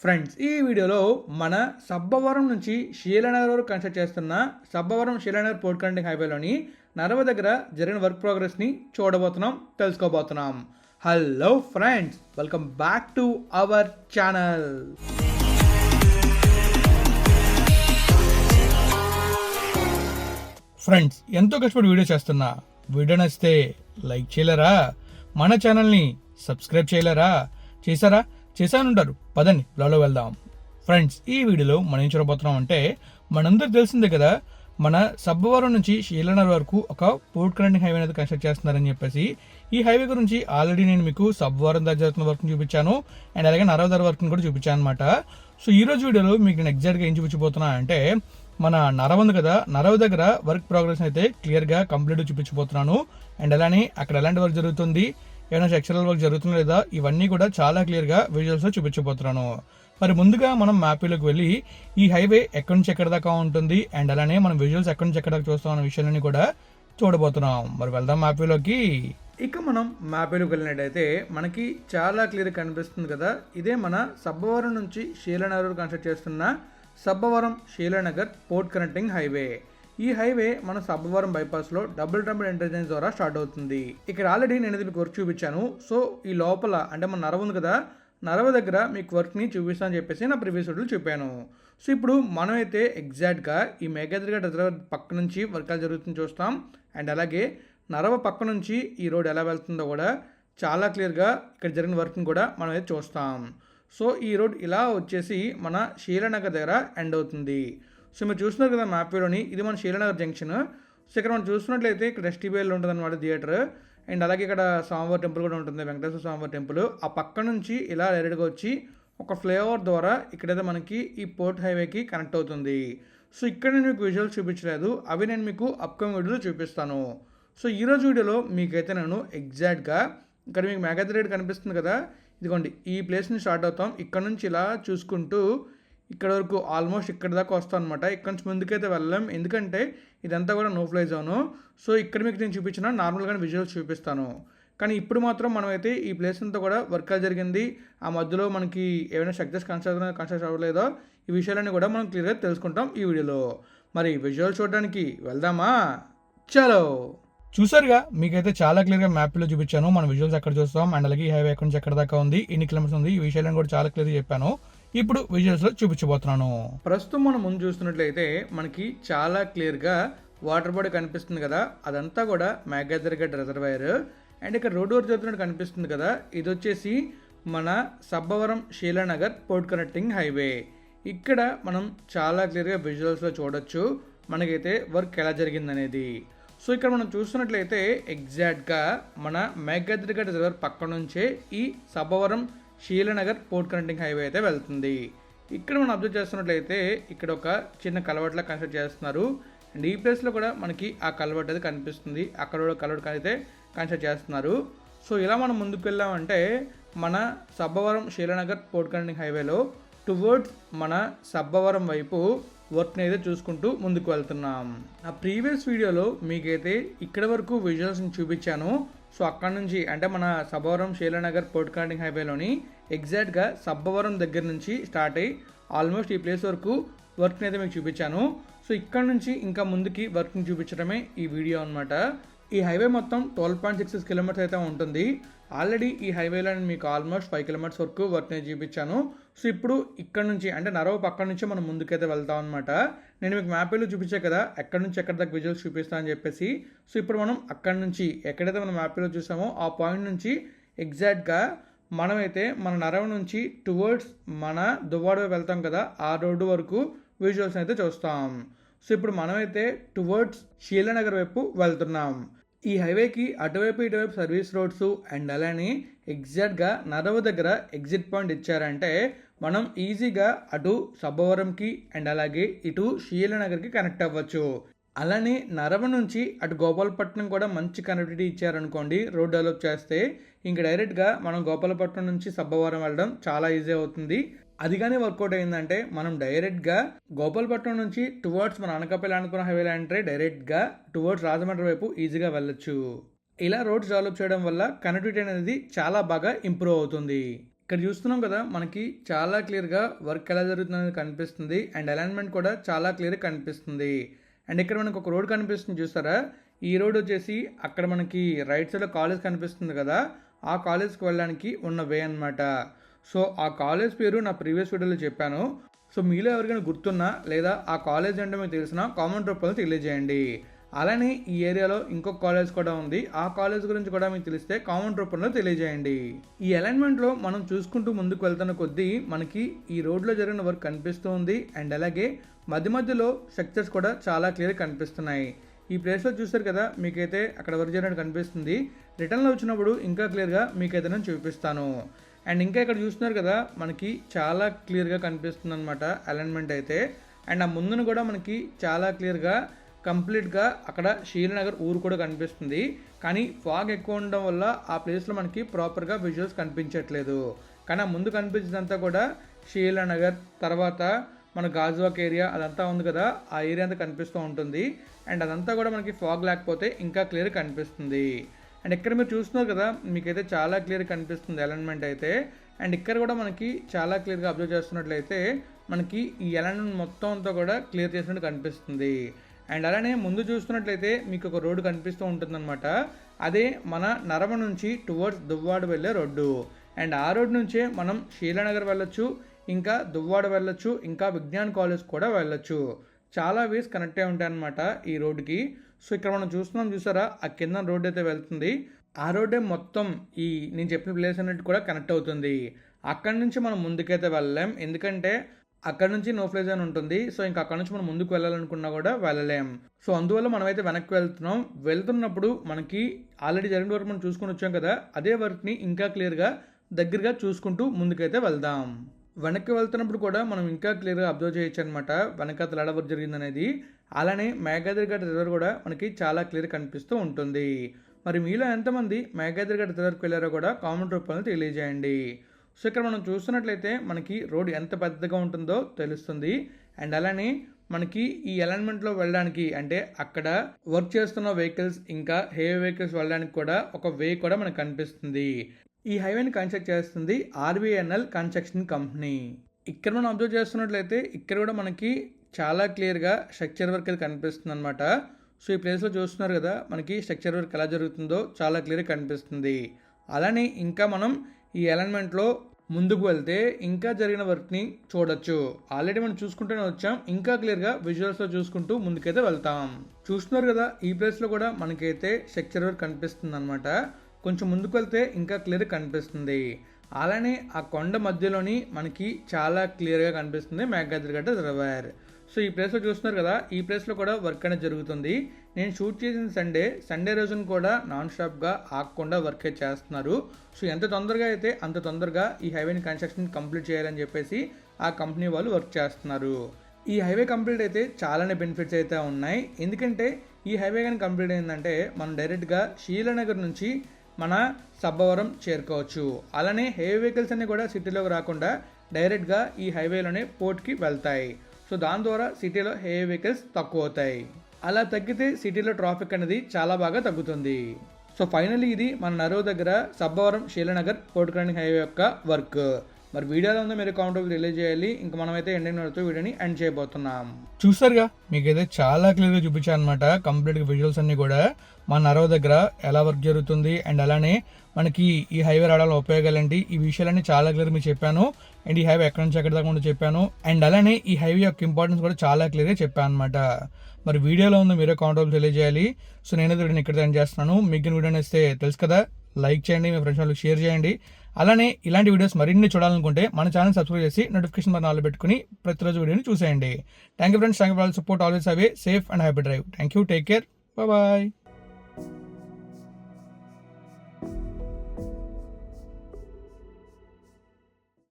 Friends, ఈ వీడియోలో మన సబ్బవరం నుంచి శీలనగర్ వరకు కన్స్ట్రక్ట్ చేస్తున్న సబ్బవరం శీలనగర్ పోర్ట్ కనెక్టింగ్ హైవేలోని నరవ దగ్గర జరిగిన వర్క్ ప్రోగ్రెస్ని చూడబోతున్నాం, తెలుసుకోబోతున్నాం. Hello friends, welcome back to our channel. Friends, ఎంతో కష్టపడి వీడియో చేస్తున్నా. వీడియో నచ్చితే లైక్ చేయలేరా? మన ఛానల్ని సబ్స్క్రైబ్ చేయలేరా? చేశానుంటారు. పదండి లోలో వెళ్దాం. ఫ్రెండ్స్, ఈ వీడియోలో మనం ఏం చూడబోతున్నాం అంటే, మనందరికి తెలిసిందే కదా, మన సబ్బవరం నుంచి శీలనగర్ వరకు ఒక పోర్ట్ కనెక్టింగ్ హైవే అనేది కన్స్ట్రక్ట్ చేస్తున్నారని చెప్పేసి. ఈ హైవే గురించి ఆల్రెడీ నేను మీకు సబ్బవరం దగ్గర జరుగుతున్న వర్క్ని చూపించాను, అండ్ అలాగే నరవదర వర్క్ని కూడా చూపించాను అనమాట. సో ఈ రోజు వీడియోలో మీకు నేను ఎగ్జాక్ట్గా ఏం చూపించబోతున్నా అంటే, మన నరవ ఉంది కదా, నరవ దగ్గర వర్క్ ప్రోగ్రెస్ అయితే క్లియర్గా కంప్లీట్ చూపించబోతున్నాను. అండ్ అలానే అక్కడ ఎలాంటి వర్క్ జరుగుతుంది, ఏమైనా సెక్షనల్ వర్క్ జరుగుతుందా లేదా, ఇవన్నీ కూడా చాలా క్లియర్గా విజువల్స్లో చూపించబోతున్నాను. మరి ముందుగా మనం మ్యాప్లోకి వెళ్ళి ఈ హైవే ఎక్కడి నుంచి ఎక్కడి దాకా ఉంటుంది, అండ్ అలానే మనం విజువల్స్ ఎక్కడి నుంచి ఎక్కడ దాకా చూస్తాం అనే విషయాన్ని కూడా చూడబోతున్నాం. మరి వెళ్దాం మ్యాప్లోకి. ఇక మనం మ్యాప్లోకి వెళ్ళినట్టయితే మనకి చాలా క్లియర్గా కనిపిస్తుంది కదా, ఇదే మన సబ్బవరం నుంచి శీలనగర్ కన్స్ట్రక్ట్ చేస్తున్న Sabbavaram Sheelanagar port connecting highway. ఈ హైవే మన సబ్బవరం బైపాస్లో డబుల్ ఇంటర్చేంజ్ ద్వారా స్టార్ట్ అవుతుంది. ఇక్కడ ఆల్రెడీ నేను ఇది మీకు వర్క్ చూపించాను. సో ఈ లోపల అంటే మన నరవ ఉంది కదా, నరవ దగ్గర మీకు వర్క్ని చూపిస్తాను అని చెప్పేసి నా ప్రీవియస్ వీడియోలో చెప్పాను. సో ఇప్పుడు మనమైతే ఎగ్జాక్ట్గా ఈ మేఘాద్రిగఢ రిజర్వ్ పక్క నుంచి వర్కాలు జరుగుతుంది చూస్తాం. అండ్ అలాగే నరవ పక్క నుంచి ఈ రోడ్ ఎలా వెళ్తుందో కూడా చాలా క్లియర్గా ఇక్కడ జరిగిన వర్క్ని కూడా మనం అయితే చూస్తాం. సో ఈ రోడ్ ఇలా వచ్చేసి మన శీలనగర్ దగ్గర ఎండ్ అవుతుంది. సో మీరు చూస్తున్నారు కదా మ్యాప్లోని, ఇది మన శీలనగర్ జంక్షన్. సో ఇక్కడ మనం చూస్తున్నట్లయితే ఇక్కడ ఎస్టీబీఎల్ ఉంటుంది అనమాట థియేటర్. అండ్ అలాగే ఇక్కడ స్వామివారి టెంపుల్ కూడా ఉంటుంది, వెంకటేశ్వర స్వామివారి టెంపుల్. ఆ పక్క నుంచి ఇలా డైరెక్ట్గా వచ్చి ఒక ఫ్లైఓవర్ ద్వారా ఇక్కడైతే మనకి ఈ పోర్ట్ హైవేకి కనెక్ట్ అవుతుంది. సో ఇక్కడ నేను మీకు విజువల్స్ చూపించలేదు, అవి నేను మీకు అప్కమింగ్ వీడియోలో చూపిస్తాను. సో ఈరోజు వీడియోలో మీకైతే నేను ఎగ్జాక్ట్గా ఇక్కడ మీకు మేఘాద్రి కనిపిస్తుంది కదా, ఇదిగోండి ఈ ప్లేస్ నుంచి స్టార్ట్ అవుతాం. ఇక్కడ నుంచి ఇలా చూసుకుంటూ ఇక్కడ వరకు ఆల్మోస్ట్ ఇక్కడ దాకా వస్తాం అనమాట. ఇక్కడ నుంచి ముందుకైతే వెళ్ళాం, ఎందుకంటే ఇదంతా కూడా నో ఫ్లై జోను. సో ఇక్కడ మీకు నేను చూపించిన నార్మల్గానే విజువల్స్ చూపిస్తాను. కానీ ఇప్పుడు మాత్రం మనమైతే ఈ ప్లేస్ అంతా కూడా వర్క్ జరిగింది, ఆ మధ్యలో మనకి ఏమైనా స్ట్రక్చర్స్ కన్స్ట్రక్ట్ అవ్వలేదో, ఈ విషయాలన్నీ కూడా మనం క్లియర్గా తెలుసుకుంటాం ఈ వీడియోలో. మరి విజువల్స్ చూడడానికి వెళ్దామా? చలో. చూసారుగా, మీకైతే చాలా క్లియర్గా మ్యాప్లో చూపించాను మన విజువల్స్ ఎక్కడ చూస్తాం, అండ్ అలాగే ఈ హైవే ఎక్కడి నుంచి ఎక్కడ దాకా ఉంది, ఎన్ని కిలోమీటర్స్ ఉంది, ఈ విషయాలను కూడా చాలా క్లియర్గా చెప్పాను. ఇప్పుడు విజువల్స్లో చూపించబోతున్నాను. ప్రస్తుతం మనం ముందు చూస్తున్నట్లయితే మనకి చాలా క్లియర్గా వాటర్ బాడీ కనిపిస్తుంది కదా, అదంతా కూడా మేఘాద్రిగఢ రిజర్వాయర్. అండ్ ఇక్కడ రోడ్ వర్క్ జరుగుతున్నట్టు కనిపిస్తుంది కదా, ఇది వచ్చేసి మన Sabbavaram Sheelanagar port connecting highway. ఇక్కడ మనం చాలా క్లియర్గా విజువల్స్లో చూడొచ్చు మనకైతే వర్క్ ఎలా జరిగిందనేది. సో ఇక్కడ మనం చూస్తున్నట్లయితే ఎగ్జాక్ట్గా మన మేఘాద్రిగఢ రిజర్వాయర్ పక్క నుంచే ఈ Sabbavaram Sheelanagar port connecting highway అయితే వెళ్తుంది. ఇక్కడ మనం అబ్జర్వ్ చేస్తున్నట్లయితే ఇక్కడ ఒక చిన్న కలవట్లా కన్స్ట్రక్ట్ చేస్తున్నారు. అండ్ ఈ ప్లేస్లో కూడా మనకి ఆ కలవట్ అయితే కనిపిస్తుంది, అక్కడ కూడా కలవట్ అయితే కన్స్ట్రక్ట్ చేస్తున్నారు. సో ఇలా మనం ముందుకు వెళ్ళామంటే మన సబ్బవరం శీలనగర్ పోర్ట్ కనెక్టింగ్ హైవేలో టువర్డ్స్ మన సబ్బవరం వైపు వర్క్ని అయితే చూసుకుంటూ ముందుకు వెళ్తున్నాం. ఆ ప్రీవియస్ వీడియోలో మీకైతే ఇక్కడ వరకు విజువల్స్ని చూపించాను. సో అక్కడ నుంచి అంటే మన సబ్బవరం శీలనగర్ పోర్ట్ కనెక్టింగ్ హైవేలోని ఎగ్జాక్ట్గా సబ్బవరం దగ్గర నుంచి స్టార్ట్ అయ్యి ఆల్మోస్ట్ ఈ ప్లేస్ వరకు వర్క్ని అయితే మీకు చూపించాను. సో ఇక్కడ నుంచి ఇంకా ముందుకి వర్క్ని చూపించడమే ఈ వీడియో అనమాట. ఈ హైవే మొత్తం 12.66 కిలోమీటర్స్ అయితే ఉంటుంది. ఆల్రెడీ ఈ హైవేలో నేను మీకు ఆల్మోస్ట్ 5 కిలోమీటర్స్ వరకు వర్క్ని చూపించాను. సో ఇప్పుడు ఇక్కడ నుంచి అంటే నరవ పక్క నుంచి మనం ముందుకైతే వెళ్తాం అనమాట. నేను మీకు మ్యాప్లో చూపించే కదా ఎక్కడి నుంచి ఎక్కడి దాకా విజువల్స్ చూపిస్తాను అని చెప్పేసి. సో ఇప్పుడు మనం అక్కడి నుంచి ఎక్కడైతే మనం మ్యాప్లో చూసామో ఆ పాయింట్ నుంచి ఎగ్జాక్ట్గా మనమైతే మన నరవ నుంచి టువర్డ్స్ మన దువ్వాడ వెళ్తాం కదా, ఆ రోడ్డు వరకు విజువల్స్ అయితే చూస్తాం. సో ఇప్పుడు మనమైతే టువర్డ్స్ శీలనగర్ వైపు వెళ్తున్నాం. ఈ హైవేకి అటువైపు ఇటువైపు సర్వీస్ రోడ్స్ అండ్ అలానే ఎగ్జాక్ట్గా నరవ దగ్గర ఎగ్జిట్ పాయింట్ ఇచ్చారంటే మనం ఈజీగా అటు సబ్బవరంకి అండ్ అలాగే ఇటు శీలనగర్కి కనెక్ట్ అవ్వచ్చు. అలానే నరవ నుంచి అటు గోపాలపట్నం కూడా మంచి కనెక్టివిటీ ఇచ్చారనుకోండి, రోడ్ డెవలప్ చేస్తే ఇంక డైరెక్ట్గా మనం గోపాలపట్నం నుంచి సబ్బవరం వెళ్ళడం చాలా ఈజీ అవుతుంది. అది కానీ వర్కౌట్ అయిందంటే మనం డైరెక్ట్గా గోపాలపట్నం నుంచి టువర్డ్స్ మన అనకాపల్లి అనుకున్న హైవేలో అంటే డైరెక్ట్గా టువర్డ్స్ రాజమండ్రి వైపు ఈజీగా వెళ్ళొచ్చు. ఇలా రోడ్స్ డెవలప్ చేయడం వల్ల కనెక్టివిటీ అనేది చాలా బాగా ఇంప్రూవ్ అవుతుంది. ఇక్కడ చూస్తున్నాం కదా, మనకి చాలా క్లియర్గా వర్క్ ఎలా జరుగుతుందనేది కనిపిస్తుంది అండ్ అలైన్మెంట్ కూడా చాలా క్లియర్గా కనిపిస్తుంది. అండ్ ఇక్కడ మనకు ఒక రోడ్ కనిపిస్తుంది చూసారా, ఈ రోడ్ వచ్చేసి అక్కడ మనకి రైట్ సైడ్లో కాలేజ్ కనిపిస్తుంది కదా, ఆ కాలేజ్కి వెళ్ళడానికి ఉన్న వే అనమాట. సో ఆ కాలేజ్ పేరు నా ప్రీవియస్ వీడియోలో చెప్పాను. సో మీలో ఎవరికైనా గుర్తున్నా లేదా ఆ కాలేజ్ అంటే మీకు తెలిసిన కామెంట్ రూపంలో తెలియజేయండి. అలానే ఈ ఏరియాలో ఇంకొక కాలేజ్ కూడా ఉంది, ఆ కాలేజ్ గురించి కూడా మీకు తెలిస్తే కామెంట్ రూపంలో తెలియజేయండి. ఈ అలైన్మెంట్లో మనం చూసుకుంటూ ముందుకు వెళ్తున్న కొద్దీ మనకి ఈ రోడ్లో జరిగిన వర్క్ కనిపిస్తూ ఉంది అండ్ అలాగే మధ్య మధ్యలో స్ట్రక్చర్స్ కూడా చాలా క్లియర్గా కనిపిస్తున్నాయి. ఈ ప్లేస్లో చూస్తారు కదా, మీకైతే అక్కడ వర్క్ జరిగినట్టు కనిపిస్తుంది. రిటర్న్లో వచ్చినప్పుడు ఇంకా క్లియర్గా మీకైతే నేను చూపిస్తాను. అండ్ ఇంకా ఇక్కడ చూస్తున్నారు కదా, మనకి చాలా క్లియర్గా కనిపిస్తుంది అనమాట అలైన్మెంట్ అయితే. అండ్ ఆ ముందును కూడా మనకి చాలా క్లియర్గా కంప్లీట్గా అక్కడ శ్రీనగర్ ఊరు కూడా కనిపిస్తుంది. కానీ ఫాగ్ ఎక్కువ ఉండడం వల్ల ఆ ప్లేస్లో మనకి ప్రాపర్గా విజువల్స్ కనిపించట్లేదు. కానీ ఆ ముందు కనిపించేదంతా కూడా శ్రీనగర్, తర్వాత మన గాజువాక్ ఏరియా అదంతా ఉంది కదా, ఆ ఏరియా అంతా కనిపిస్తూ ఉంటుంది. అండ్ అదంతా కూడా మనకి ఫాగ్ లేకపోతే ఇంకా క్లియర్ కనిపిస్తుంది. అండ్ ఇక్కడ మీరు చూస్తున్నారు కదా, మీకైతే చాలా క్లియర్ కనిపిస్తుంది అలైన్మెంట్ అయితే. అండ్ ఇక్కడ కూడా మనకి చాలా క్లియర్గా అబ్జర్వ్ చేస్తున్నట్లయితే మనకి ఈ అలైన్మెంట్ మొత్తం అంతా కూడా క్లియర్ చేసినట్టు కనిపిస్తుంది. అండ్ అలానే ముందు చూస్తున్నట్లయితే మీకు ఒక రోడ్డు కనిపిస్తూ ఉంటుందన్నమాట. అదే మన నరమ నుంచి టువర్డ్స్ దువ్వాడ వెళ్ళే రోడ్డు. అండ్ ఆ రోడ్ నుంచే మనం శ్రీనగర్ వెళ్ళొచ్చు, ఇంకా దువ్వాడ వెళ్ళొచ్చు, ఇంకా విజ్ఞాన్ కాలేజ్ కూడా వెళ్ళొచ్చు. చాలా వేస్ కనెక్ట్ అయి ఉంటాయి అన్నమాట ఈ రోడ్డుకి. సో ఇక్కడ మనం చూస్తున్నాం చూసారా, ఆ కింద రోడ్ అయితే వెళ్తుంది. ఆ రోడ్డే మొత్తం ఈ నేను చెప్పిన ప్లేస్ అన్నిటి కూడా కనెక్ట్ అవుతుంది. అక్కడి నుంచి మనం ముందుకైతే వెళ్ళలేం, ఎందుకంటే అక్కడ నుంచి నో ఫ్లై జోన్ ఉంటుంది. సో ఇంకా అక్కడ నుంచి మనం ముందుకు వెళ్ళాలనుకున్నా కూడా వెళ్ళలేం. సో అందువల్ల మనమైతే వెనక్కి వెళ్తున్నప్పుడు మనకి ఆల్రెడీ జరిగిన వర్క్ మనం చూసుకొని వచ్చాం కదా, అదే వర్క్ని ఇంకా క్లియర్గా దగ్గరగా చూసుకుంటూ ముందుకైతే వెళ్దాం. వెనక్కి వెళ్తున్నప్పుడు కూడా మనం ఇంకా క్లియర్గా అబ్జర్వ్ చేయొచ్చు అనమాట వెనకాల ఎలా వర్క్ జరిగింది అనేది. అలానే మేఘాద్రి ఘాట్ రివర్ కూడా మనకి చాలా క్లియర్ కనిపిస్తూ ఉంటుంది. మరి మీలో ఎంతమంది మేఘాద్రి ఘాట్ రివర్కి వెళ్ళారో కూడా కామెంట్ రూపంలో తెలియజేయండి. సో ఇక్కడ మనం చూస్తున్నట్లయితే మనకి రోడ్ ఎంత పెద్దగా ఉంటుందో తెలుస్తుంది. అండ్ అలానే మనకి ఈ అలైన్మెంట్లో వెళ్ళడానికి అంటే అక్కడ వర్క్ చేస్తున్న వెహికల్స్ ఇంకా హెవీ వెహికల్స్ వెళ్ళడానికి కూడా ఒక వే కూడా మనకు కనిపిస్తుంది. ఈ హైవేని కన్స్ట్రక్ట్ చేస్తుంది ఆర్బిఎన్ఎల్ కన్స్ట్రక్షన్ కంపెనీ. ఇక్కడ మనం అబ్జర్వ్ చేస్తున్నట్లయితే ఇక్కడ కూడా మనకి చాలా క్లియర్గా స్ట్రక్చర్ వర్క్ అయితే కనిపిస్తుంది అనమాట. సో ఈ ప్లేస్లో చూస్తున్నారు కదా, మనకి స్ట్రక్చర్ వర్క్ ఎలా జరుగుతుందో చాలా క్లియర్గా కనిపిస్తుంది. అలానే ఇంకా మనం ఈ అలైన్మెంట్లో ముందుకు వెళ్తే ఇంకా జరిగిన వర్క్ని చూడొచ్చు. ఆల్రెడీ మనం చూసుకుంటూనే వచ్చాం, ఇంకా క్లియర్గా విజువల్స్లో చూసుకుంటూ ముందుకైతే వెళ్తాం. చూస్తున్నారు కదా, ఈ ప్లేస్లో కూడా మనకైతే స్ట్రక్చర్ వర్క్ కనిపిస్తుంది అనమాట. కొంచెం ముందుకు వెళ్తే ఇంకా క్లియర్ కనిపిస్తుంది. అలానే ఆ కొండ మధ్యలోని మనకి చాలా క్లియర్గా కనిపిస్తుంది మేఘాద్రి ఘాట్ రివర్. సో ఈ ప్లేస్లో చూస్తున్నారు కదా, ఈ ప్లేస్లో కూడా వర్క్ అనేది జరుగుతుంది. నేను షూట్ చేసిన సండే రోజున కూడా నాన్ స్టాప్గా ఆగకుండా వర్క్ అయితే చేస్తున్నారు. సో ఎంత తొందరగా అయితే అంత తొందరగా ఈ హైవేని కన్స్ట్రక్షన్ కంప్లీట్ చేయాలని చెప్పేసి ఆ కంపెనీ వాళ్ళు వర్క్ చేస్తున్నారు. ఈ హైవే కంప్లీట్ అయితే చాలానే బెనిఫిట్స్ అయితే ఉన్నాయి. ఎందుకంటే ఈ హైవే కానీ కంప్లీట్ అయిందంటే మనం డైరెక్ట్గా శ్రీనగర్ నుంచి మన సబ్బవరం చేరుకోవచ్చు. అలానే హెవీ వెహికల్స్ అన్నీ కూడా సిటీలోకి రాకుండా డైరెక్ట్గా ఈ హైవేలోనే పోర్ట్కి వెళ్తాయి. సో దాని ద్వారా సిటీలో హెవీ వెహికల్స్ తక్కువ అవుతాయి. అలా తగ్గితే సిటీలో ట్రాఫిక్ అనేది చాలా బాగా తగ్గుతుంది. సో ఫైనల్లీ ఇది మన నరవ దగ్గర Sabbavaram Srinagar port connecting highway యొక్క వర్క్. మరి వీడియోలో ఉందో మీరు కామెంట్ తెలియజేయాలి. ఇంకా మనమైతే ఎండింగ్ వరకు వీడియోని ఎండ్ చేయబోతున్నాం. చూసారుగా, మీకైతే చాలా క్లియర్గా చూపించాను అనమాట కంప్లీట్గా విజువల్స్ అన్ని కూడా మన నరవ దగ్గర ఎలా వర్క్ జరుగుతుంది. అండ్ అలానే మనకి ఈ హైవే రావడంలో ఉపయోగాలు ఏంటి, ఈ విషయాలన్నీ చాలా క్లియర్ మీకు చెప్పాను. అండ్ ఈ హైవే ఎక్కడి నుంచి ఎక్కడి దాకా చెప్పాను. అండ్ అలానే ఈ హైవే యొక్క ఇంపార్టెన్స్ కూడా చాలా క్లియర్గా చెప్పాను అనమాట. మరి వీడియోలో ఉందో మీరే కామెంట్ తెలియజేయాలి. సో నేనైతే వీడియోని ఇక్కడ ఎండ్ చేస్తున్నాను. మీకు వీడియోని ఇస్తే తెలుసు కదా, లైక్ చేయండి, మీ ఫ్రెండ్స్ వాళ్ళకి షేర్ చేయండి. అలానే ఇలాంటి వీడియోస్ మరిన్ని చూడాలనుకుంటే మన ఛానల్ సబ్స్క్రైబ్ చేసి నోటిఫికేషన్ బటన్ ఆల్ పెట్టుకుని ప్రతిరోజు వీడియోని చూసేయండి. Thank you friends, thank you for all support, always have a safe and happy drive. Thank you, take care, bye.